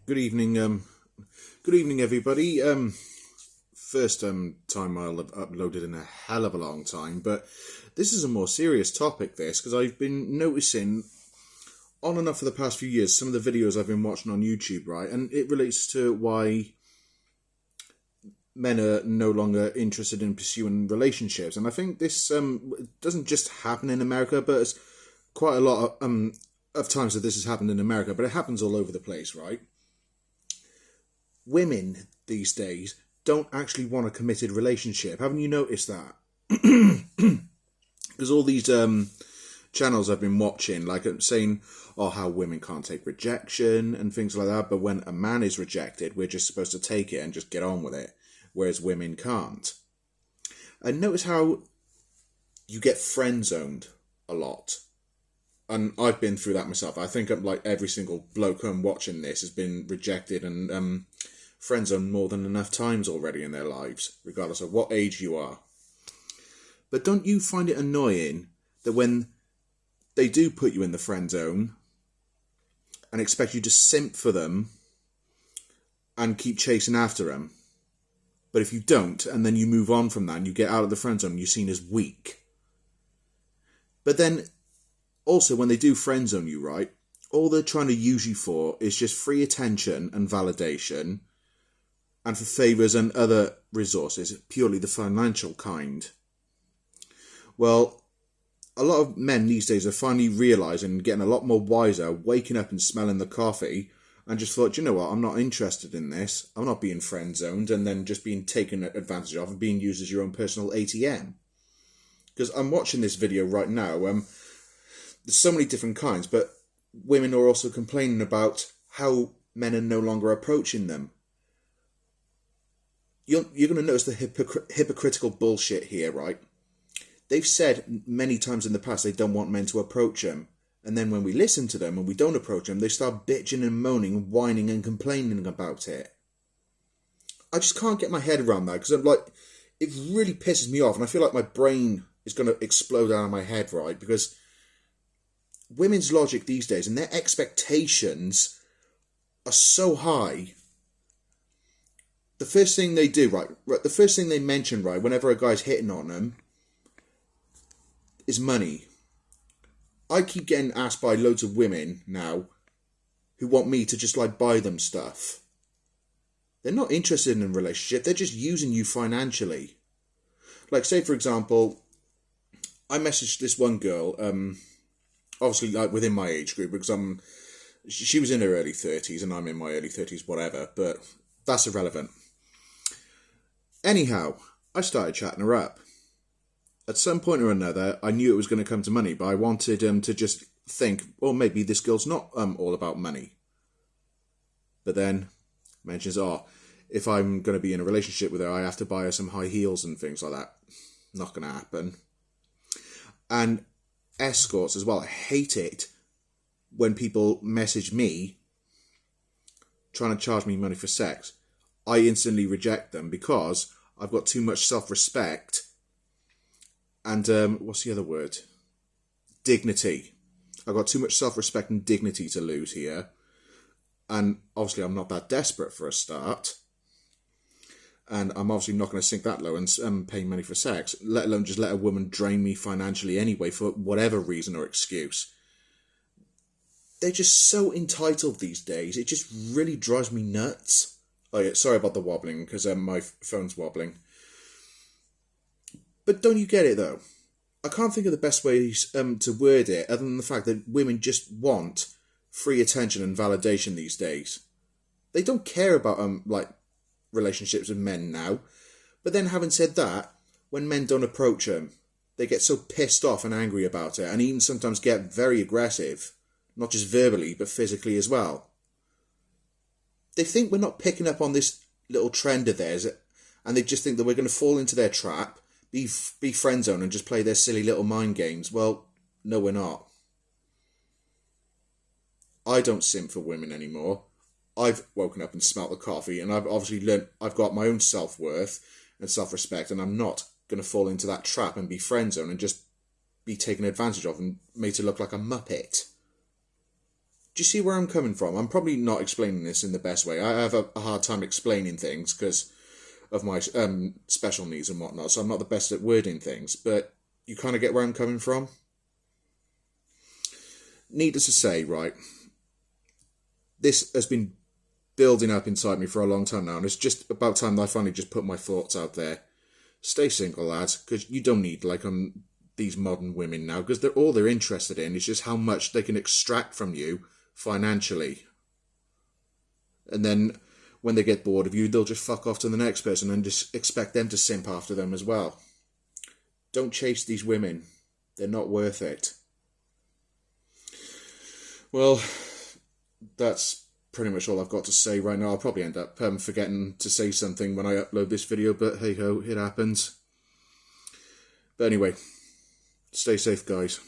Good evening, good evening, everybody. First time I'll have uploaded in a hell of a long time, but this is a more serious topic. This because I've been noticing on and off for the past few years some of the videos I've been watching on YouTube, right, and it relates to why men are no longer interested in pursuing relationships, and I think this doesn't just happen in America, but it's quite a lot of times that this has happened in America, but it happens all over the place, right? Women these days don't actually want a committed relationship. Haven't you noticed that? Because all these channels I've been watching, like saying, oh, how women can't take rejection and things like that, but when a man is rejected, we're just supposed to take it and just get on with it, whereas women can't. And notice how you get friend-zoned a lot. And I've been through that myself. I think like every single bloke who I'm watching this has been rejected and friend-zoned more than enough times already in their lives, regardless of what age you are. But don't you find it annoying that when they do put you in the friend zone and expect you to simp for them and keep chasing after them, but if you don't and then you move on from that and you get out of the friend zone, you're seen as weak? But then also when they do friend zone you, right, all they're trying to use you for is just free attention and validation, and for favours and other resources, purely the financial kind. Well, a lot of men these days are finally realising and getting a lot more wiser, waking up and smelling the coffee, and just thought, you know what, I'm not interested in this. I'm not being friend-zoned and then just being taken advantage of and being used as your own personal ATM. Because I'm watching this video right now. There's so many different kinds, but women are also complaining about how men are no longer approaching them. You're going to notice the hypocritical bullshit here, right? They've said many times in the past they don't want men to approach them. And then when we listen to them and we don't approach them, they start bitching and moaning, whining and complaining about it. I just can't get my head around that because I'm like, it really pisses me off. And I feel like my brain is going to explode out of my head, right? Because women's logic these days and their expectations are so high. The first thing they do, right, the first thing they mention, right, whenever a guy's hitting on them, is money. I keep getting asked by loads of women now who want me to just like buy them stuff. They're not interested in a relationship, they're just using you financially. Like say for example, I messaged this one girl, obviously like within my age group, because she was in her early 30s and I'm in my early 30s, whatever, but that's irrelevant. Anyhow, I started chatting her up. At some point or another, I knew it was going to come to money, but I wanted to just think, well, maybe this girl's not all about money. But then mentions, if I'm going to be in a relationship with her, I have to buy her some high heels and things like that. Not going to happen. And escorts as well. I hate it when people message me trying to charge me money for sex. I instantly reject them because I've got too much self-respect and, what's the other word? Dignity. I've got too much self-respect and dignity to lose here. And obviously I'm not that desperate for a start. And I'm obviously not going to sink that low and pay money for sex, let alone just let a woman drain me financially anyway for whatever reason or excuse. They're just so entitled these days. It just really drives me nuts. Oh yeah, sorry about the wobbling, because my phone's wobbling. But don't you get it, though? I can't think of the best ways to word it, other than the fact that women just want free attention and validation these days. They don't care about, like, relationships with men now. But then, having said that, when men don't approach them, they get so pissed off and angry about it, and even sometimes get very aggressive. Not just verbally, but physically as well. They think we're not picking up on this little trend of theirs, and they just think that we're going to fall into their trap, be friend zone and just play their silly little mind games. Well, no, we're not. I don't simp for women anymore. I've woken up and smelt the coffee, and I've obviously learned I've got my own self-worth and self-respect, and I'm not going to fall into that trap and be friend zone and just be taken advantage of and made to look like a muppet. Do you see where I'm coming from? I'm probably not explaining this in the best way. I have a hard time explaining things because of my special needs and whatnot, so I'm not the best at wording things, but you kind of get where I'm coming from. Needless to say, right, this has been building up inside me for a long time now, and it's just about time that I finally just put my thoughts out there. Stay single, lads, because you don't need these modern women now, because all they're interested in is just how much they can extract from you financially. And then when they get bored of you, they'll just fuck off to the next person and just expect them to simp after them as well. Don't chase these women. They're not worth it. Well, that's pretty much all I've got to say right now. I'll probably end up forgetting to say something when I upload this video, but hey ho, it happens. But anyway, stay safe, guys.